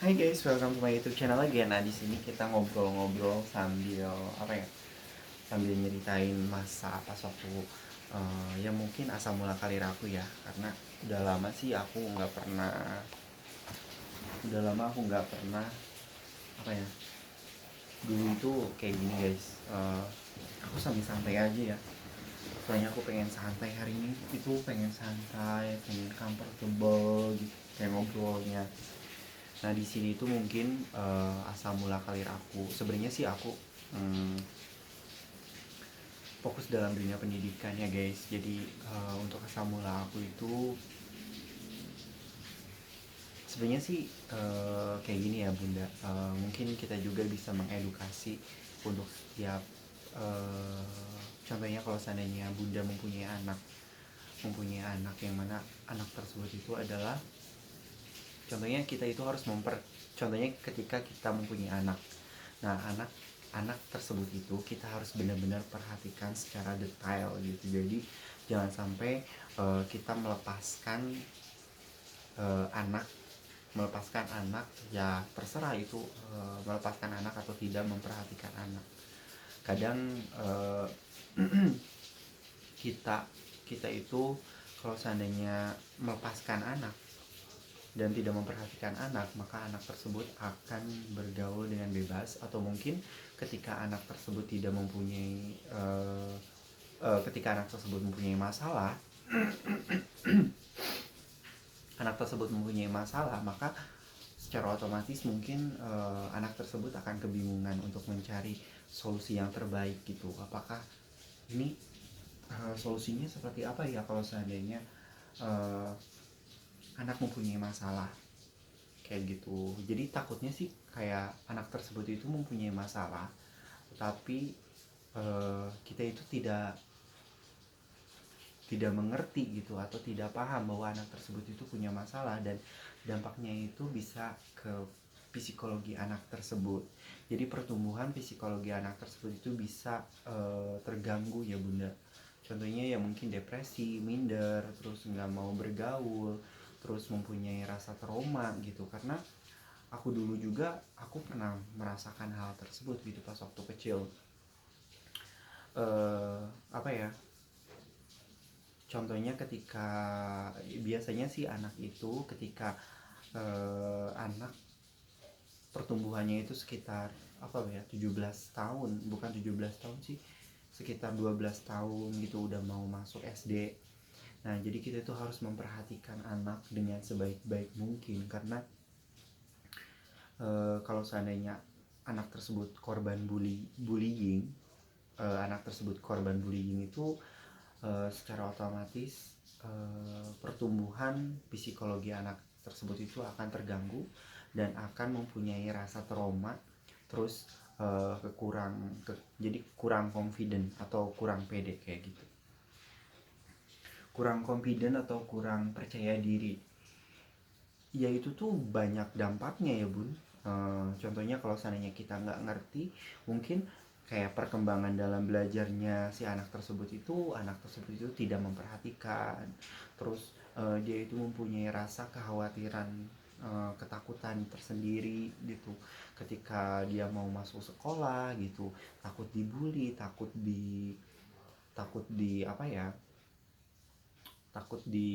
Hai guys, welcome to my YouTube channel lagi ya. Nah, di sini kita ngobrol-ngobrol sambil apa ya? Sambil nyeritain masa pas waktu ya mungkin asal mula karir aku ya. Karena udah lama sih aku nggak pernah udah lama aku nggak pernah apa ya? Dulu itu kayak gini guys. Aku sambil santai aja ya. Soalnya aku pengen santai hari ini itu pengen santai, pengen comfortable gitu kayak ngobrolnya. Nah di sini tuh mungkin asal mula karir aku. Sebenarnya sih aku hmm, fokus dalam dunia pendidikan ya guys. Jadi untuk asal mula aku itu sebenarnya sih kayak gini ya bunda. Mungkin kita juga bisa mengedukasi untuk setiap contohnya kalau seandainya bunda mempunyai anak yang mana anak tersebut itu adalah contohnya kita itu harus contohnya ketika kita mempunyai anak. Nah, anak tersebut itu kita harus benar-benar perhatikan secara detail gitu. Jadi jangan sampai kita uh, anak melepaskan anak ya terserah itu melepaskan anak atau tidak memperhatikan anak. Kadang kita kita itu kalau seandainya melepaskan anak dan tidak memperhatikan anak, maka anak tersebut akan bergaul dengan bebas atau mungkin ketika anak tersebut tidak mempunyai ketika anak tersebut mempunyai masalah, maka secara otomatis mungkin anak tersebut akan kebingungan untuk mencari solusi yang terbaik gitu. Apakah ini solusinya seperti apa ya kalau seandainya uh, anak mempunyai masalah kayak gitu. Jadi takutnya sih kayak anak tersebut itu mempunyai masalah tetapi kita itu tidak mengerti gitu atau tidak paham bahwa anak tersebut itu punya masalah dan dampaknya itu bisa ke psikologi anak tersebut. Jadi pertumbuhan psikologi anak tersebut itu bisa terganggu ya bunda. Contohnya ya mungkin depresi, minder, terus nggak mau bergaul, terus mempunyai rasa trauma gitu. Karena aku dulu juga aku pernah merasakan hal tersebut gitu pas waktu kecil. Apa ya? Contohnya ketika biasanya sih anak itu ketika anak pertumbuhannya itu sekitar apa ya 17 tahun, bukan 17 tahun sih, sekitar 12 tahun gitu udah mau masuk SD. Nah jadi kita itu harus memperhatikan anak dengan sebaik-baik mungkin karena kalau seandainya anak tersebut korban bullying, itu secara otomatis pertumbuhan psikologi anak tersebut itu akan terganggu dan akan mempunyai rasa trauma, terus jadi kurang confident atau kurang pede kayak gitu, kurang confident atau kurang percaya diri. Ya itu tuh banyak dampaknya ya bun. Contohnya kalau seandainya kita nggak ngerti, mungkin kayak perkembangan dalam belajarnya si anak tersebut itu tidak memperhatikan, terus dia itu mempunyai rasa kekhawatiran, ketakutan tersendiri gitu ketika dia mau masuk sekolah gitu, takut dibully, takut di apa ya, takut di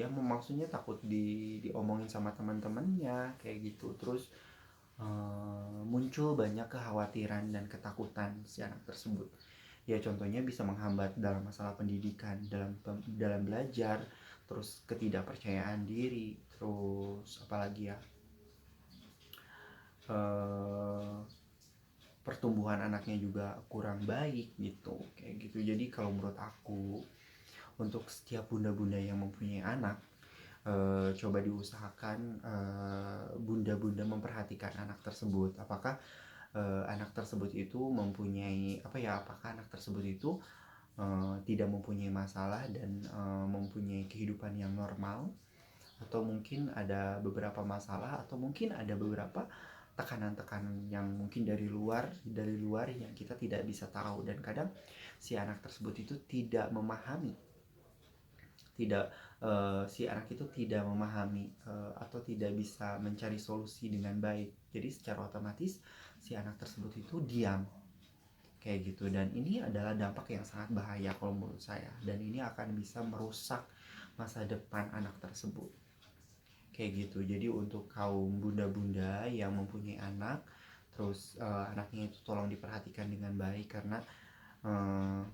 ya maksudnya takut diomongin sama teman-temannya kayak gitu. Terus muncul banyak kekhawatiran dan ketakutan si anak tersebut. Ya contohnya bisa menghambat dalam masalah pendidikan, dalam belajar, terus ketidakpercayaan diri, terus apalagi ya, eh, pertumbuhan anaknya juga kurang baik gitu kayak gitu. Jadi kalau menurut aku untuk setiap bunda-bunda yang mempunyai anak, coba diusahakan bunda-bunda memperhatikan anak tersebut. Apakah anak tersebut itu mempunyai apa ya? Apakah anak tersebut itu tidak mempunyai masalah dan mempunyai kehidupan yang normal, atau mungkin ada beberapa masalah, atau mungkin ada beberapa tekanan-tekanan yang mungkin dari luar yang kita tidak bisa tahu, dan kadang si anak tersebut itu tidak si anak itu tidak memahami atau tidak bisa mencari solusi dengan baik. Jadi secara otomatis si anak tersebut itu diam kayak gitu, dan ini adalah dampak yang sangat bahaya kalau menurut saya, dan ini akan bisa merusak masa depan anak tersebut kayak gitu. Jadi untuk kaum bunda-bunda yang mempunyai anak, terus anaknya itu tolong diperhatikan dengan baik, karena eh,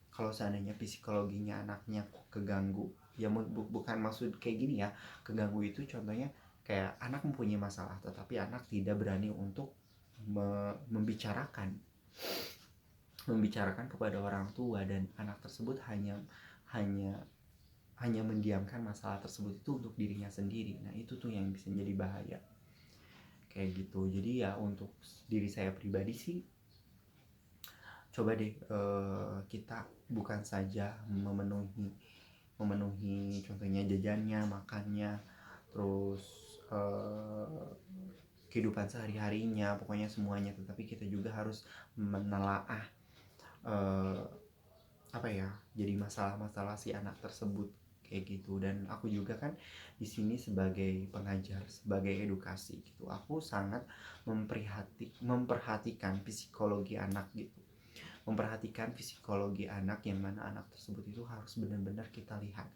kalau seandainya psikologinya anaknya keganggu, ya bukan maksud kayak gini ya, keganggu itu contohnya kayak anak mempunyai masalah tetapi anak tidak berani untuk membicarakan kepada orang tua, dan anak tersebut hanya hanya hanya mendiamkan masalah tersebut itu untuk dirinya sendiri. Nah itu tuh yang bisa jadi bahaya kayak gitu. Jadi ya untuk diri saya pribadi sih, coba deh kita bukan saja memenuhi contohnya jajannya, makannya, terus kehidupan sehari-harinya, pokoknya semuanya, tetapi kita juga harus menelaah eh, apa ya, jadi masalah-masalah si anak tersebut kayak gitu. Dan aku juga kan di sini sebagai pengajar, sebagai edukasi gitu, aku sangat memperhatikan psikologi anak gitu, memperhatikan psikologi anak, yang mana anak tersebut itu harus benar-benar kita lihat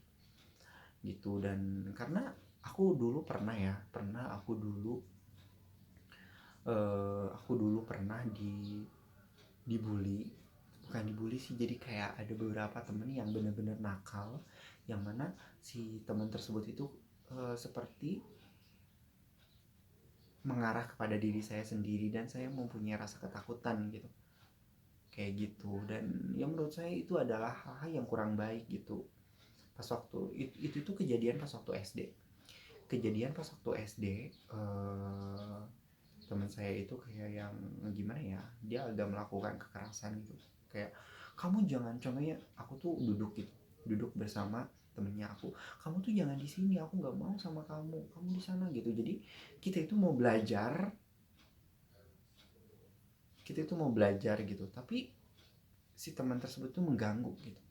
gitu. Dan karena aku dulu pernah aku dulu pernah dibully, bukan dibully sih, jadi kayak ada beberapa temen yang benar-benar nakal, yang mana si teman tersebut itu seperti mengarah kepada diri saya sendiri, dan saya mempunyai rasa ketakutan gitu kayak gitu. Dan ya menurut saya itu adalah hal-hal yang kurang baik gitu. Pas waktu itu tuh kejadian pas waktu SD, teman saya itu kayak yang gimana ya, dia agak melakukan kekerasan gitu, kayak kamu jangan, contohnya aku tuh duduk bersama temennya aku, kamu tuh jangan di sini, aku nggak mau sama kamu, kamu di sana gitu. Jadi kita itu mau belajar gitu, tapi si teman tersebut tuh mengganggu gitu.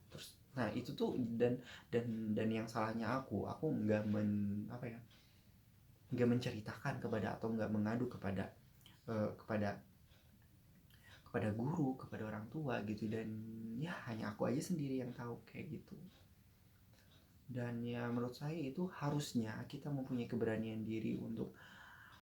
Terus nah itu tuh, dan yang salahnya aku nggak apa ya, nggak menceritakan kepada, atau nggak mengadu kepada kepada guru, kepada orang tua gitu. Dan ya hanya aku aja sendiri yang tahu kayak gitu. Dan ya menurut saya itu harusnya kita mempunyai keberanian diri untuk